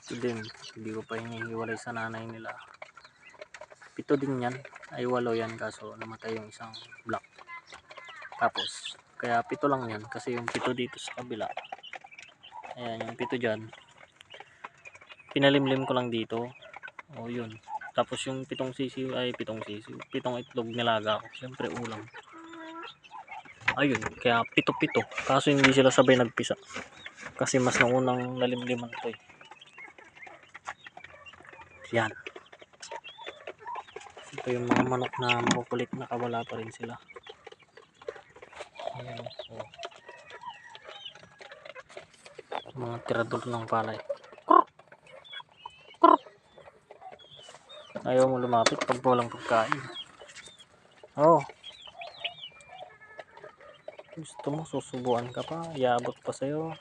Ito din, hindi ko pa hinihiwalay sa nanay nila. 7 din yan, ay 8 yan kaso namatay yung isang black. Tapos, kaya 7 lang yan kasi yung 7 dito sa kabila. Ayan, yung 7 dyan. Pinalimlim ko lang dito. O yun. Tapos yung 7 sisiw ay 7 sisiw. 7 itlog nilaga ko. Siyempre ulam. Ayun, kaya 7-7. Kaso hindi sila sabay nagpisa. Kasi mas naunang nalimliman to eh. Yan. Ito yung mga manok na makukulit, nakawala pa rin sila. Ayan o. Mga tirador ng palay. Ayaw mo lumapit pag walang pagkain. Oh. Gusto mo susubuan ka pa, iabot pa sa'yo.